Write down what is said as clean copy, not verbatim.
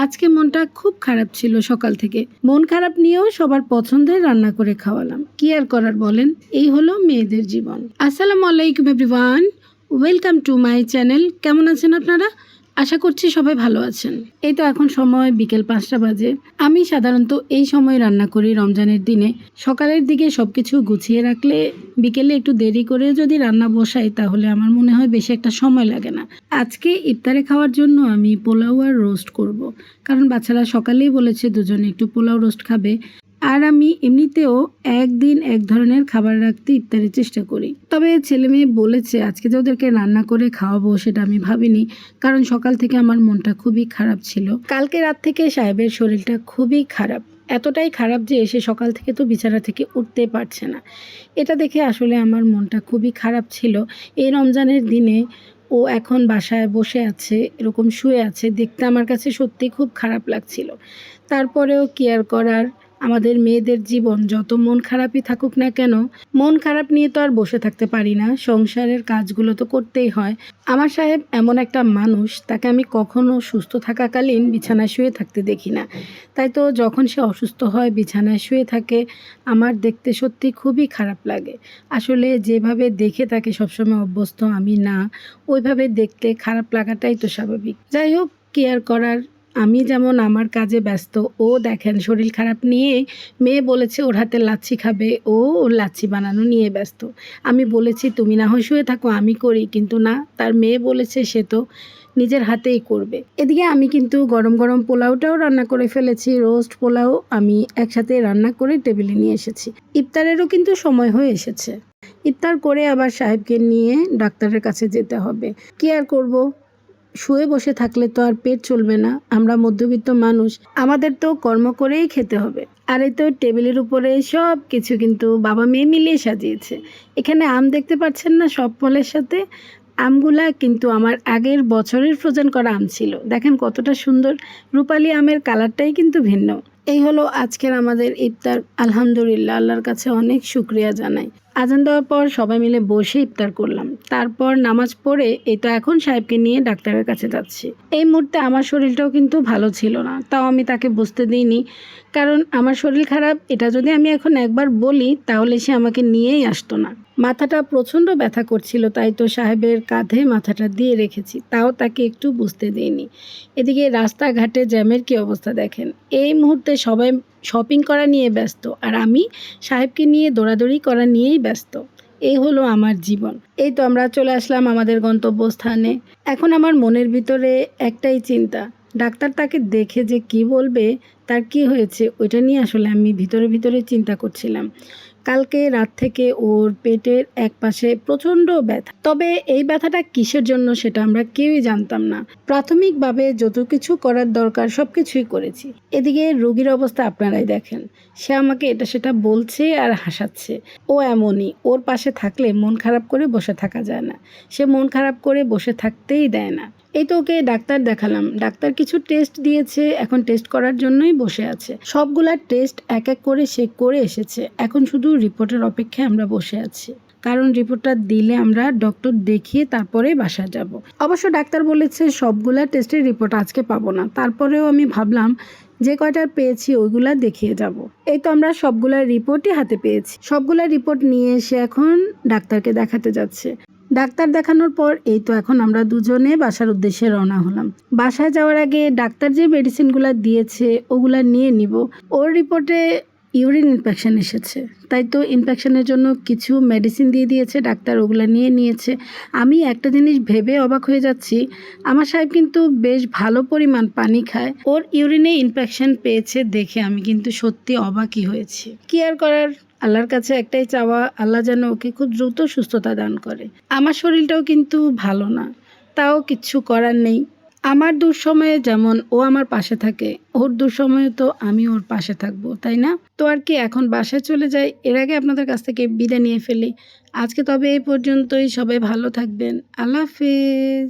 আজকে মনটা খুব খারাপ ছিল সকাল থেকে। মন খারাপ নিয়েও সবার পছন্দের রান্না করে খাওয়ালাম। কি আর করার বলেন, এই হলো মেয়েদের জীবন। আসসালামু আলাইকুম everyone, welcome to my channel. কেমন আছেন আপনারা? আশা করছি সবাই ভালো আছেন। এই তো এখন সময় বিকেল 5টা বাজে। আমি সাধারণত এই সময় রান্না করি রমজানের দিনে। সকালের দিকে সবকিছু গুছিয়ে রাখলে বিকেলে একটু দেরি করে যদি রান্না বসাই তাহলে আমার মনে হয় বেশি একটা সময় লাগে না। আজকে ইফতারে খাওয়ার জন্য আমি পোলাও আর রোস্ট করব। কারণ বাচ্চারা সকালেই বলেছে দুজনে একটু পোলাও রোস্ট খাবে। আর আমি এমনিতেও একদিন এক ধরনের খাবার রাখতে ইফতারের চেষ্টা করি। তবে ছেলে মেয়ে বলেছে আজকে যে ওদেরকে রান্না করে খাওয়াবো সেটা আমি ভাবিনি, কারণ সকাল থেকে আমার মনটা খুবই খারাপ ছিল। কালকে রাত থেকে সাহেবের শরীরটা খুবই খারাপ, এতটাই খারাপ যে এসে সকাল থেকে তো বিছানা থেকে উঠতে পারছে না। এটা দেখে আসলে আমার মনটা খুবই খারাপ ছিল। এই রমজানের দিনে ও এখন বাসায় বসে আছে, এরকম শুয়ে আছে, দেখতে আমার কাছে সত্যি খুব খারাপ লাগছিল। তারপরেও কি আর করার, আমাদের মেয়েদের জীবন যত মন খারাপই থাকুক না কেন, মন খারাপ নিয়ে তো আর বসে থাকতে পারি না, সংসারের কাজগুলো তো করতেই হয়। আমার সাহেব এমন একটা মানুষ, তাকে আমি কখনো সুস্থ থাকাকালীন বিছানায় শুয়ে থাকতে দেখি না। তাই তো যখন সে অসুস্থ হয় বিছানায় শুয়ে থাকে, আমার দেখতে সত্যি খুবই খারাপ লাগে। আসলে যেভাবে দেখে তাকে সবসময় অভ্যস্ত আমি না, ওইভাবে দেখতে খারাপ লাগাটাই তো স্বাভাবিক। যাই হোক, কি আর করার, আমি যেমন আমার কাজে ব্যস্ত, ও দেখেন শরীর খারাপ নিয়ে মেয়ে বলেছে ওর হাতে লাচ্ছি খাবে, ও ওর লাচ্ছি বানানো নিয়ে ব্যস্ত। আমি বলেছি তুমি না হয় শুয়ে থাকো, আমি করি, কিন্তু না, তার মেয়ে বলেছে সে তো নিজের হাতেই করবে। এদিকে আমি কিন্তু গরম গরম পোলাওটাও রান্না করে ফেলেছি। রোস্ট পোলাও আমি একসাথে রান্না করে টেবিলে নিয়ে এসেছি। ইফতারেরও কিন্তু সময় হয়ে এসেছে। ইফতার করে আবার সাহেবকে নিয়ে ডাক্তারের কাছে যেতে হবে। কি আর করব, শুয়ে বসে থাকলে তো আর পেট চলবে না। আমরা মধ্যবিত্ত মানুষ, আমাদের তো কর্ম করেই খেতে হবে। আর এই তো টেবিলের উপরে সব কিছু কিন্তু বাবা মেয়ে মিলিয়ে সাজিয়েছে। এখানে আম দেখতে পাচ্ছেন না, সব ফলের সাথে আমগুলা কিন্তু আমার আগের বছরের ফ্রোজেন করা আম ছিল। দেখেন কতটা সুন্দর, রূপালী আমের কালারটাই কিন্তু ভিন্ন। এই হলো আজকের আমাদের ইফতার। আলহামদুলিল্লাহ, আল্লাহর কাছে অনেক শুকরিয়া জানাই। আজান দেওয়ার পর সবাই মিলে বসে ইফতার করলাম। তারপর নামাজ পড়ে এই তো এখন সাহেবকে নিয়ে ডাক্তারের কাছে যাচ্ছি। এই মুহূর্তে আমার শরীরটাও কিন্তু ভালো ছিল না, তাও আমি তাকে বুঝতে দিইনি, কারণ আমার শরীর খারাপ এটা যদি আমি এখন একবার বলি তাহলে সে আমাকে নিয়েই আসতো না। মাথাটা প্রচণ্ড ব্যথা করছিল, তাই তো সাহেবের কাঁধে মাথাটা দিয়ে রেখেছি, তাও তাকে একটু বুঝতে দিইনি। এদিকে রাস্তাঘাটে জ্যামের কি অবস্থা দেখেন। এই মুহূর্তে সবাই শপিং করা নিয়ে ব্যস্ত, আর আমি সাহেবকে নিয়ে দৌড়াদৌড়ি করা নিয়েই ব্যস্ত। এই হলো আমার জীবন। এই তো আমরা চলে আসলাম আমাদের গন্তব্যস্থানে। এখন আমার মনের ভিতরে একটাই চিন্তা, ডাক্তার তাকে দেখে যে কি বলবে, তার কি হয়েছে ওইটা নিয়ে আসলে আমি ভিতরে ভিতরে চিন্তা করছিলাম। কালকে রাত থেকে ওর পেটের এক পাশে প্রচণ্ড ব্যথা, তবে এই ব্যথাটা কিসের জন্য সেটা আমরা কেউই জানতাম না। প্রাথমিকভাবে যত কিছু করার দরকার সব কিছুই করেছি। এদিকে রোগীর অবস্থা আপনারাই দেখেন, সে আমাকে এটা সেটা বলছে আর হাসাচ্ছে। ও এমনই, ওর পাশে থাকলে মন খারাপ করে বসে থাকা যায় না, সে মন খারাপ করে বসে থাকতেই দেয় না। এই তো ওকে ডাক্তার দেখালাম, ডাক্তার কিছু টেস্ট দিয়েছে, এখন টেস্ট করার জন্যই বসে আছে। সবগুলা টেস্ট এক এক করে সে করে এসেছে, এখন শুধু রিপোর্টের অপেক্ষায় আমরা বসে আছি, কারণ রিপোর্টটা দিলে আমরা ডক্টর দেখিয়ে তারপরে বাসায় যাব। অবশ্য ডাক্তার বলেছে সবগুলা টেস্টের রিপোর্ট আজকে পাবো না, তারপরেও আমি ভাবলাম যে কয়টা পেয়েছি ওইগুলা দেখিয়ে যাব। এই তো আমরা সবগুলা রিপোর্টই হাতে পেয়েছি। সবগুলা রিপোর্ট নিয়ে এসে এখন ডাক্তারকে দেখাতে যাচ্ছে। ডাক্তার দেখানোর পর এই তো এখন আমরা দুজনে বাসার উদ্দেশ্যে রওনা হলাম। বাসায় যাওয়ার আগে ডাক্তার যে মেডিসিনগুলো দিয়েছে ওগুলা নিয়ে নিব। ওর রিপোর্টে ইউরিন ইনফেকশন এসেছে, তাই তো ইনফেকশনের জন্য কিছু মেডিসিন দিয়ে দিয়েছে ডাক্তার, ওগুলা নিয়ে নিয়েছে। আমি একটা জিনিস ভেবে অবাক হয়ে যাচ্ছি, আমার সাহেব কিন্তু বেশ ভালো পরিমাণ পানি খায়, ওর ইউরিনে ইনফেকশন পেয়েছে দেখে আমি কিন্তু সত্যি অবাকই হয়েছি। কি আর করার, আল্লাহর কাছে একটাই চাওয়া, আল্লাহ যেন ওকে খুব দ্রুত সুস্থতা দান করে। আমার শরীরটাও কিন্তু ভালো না, তাও কিচ্ছু করার নেই। আমার দুঃসময়ে যেমন ও আমার পাশে থাকে, ওর দুঃসময়ে তো আমি ওর পাশে থাকবো, তাই না? তো আর কি, এখন বাসায় চলে যাই, এর আগে আপনাদের কাছ থেকে বিদায় নিয়ে ফেলি। আজকে তবে এই পর্যন্তই, সবাই ভালো থাকবেন, আল্লাহ হাফেজ।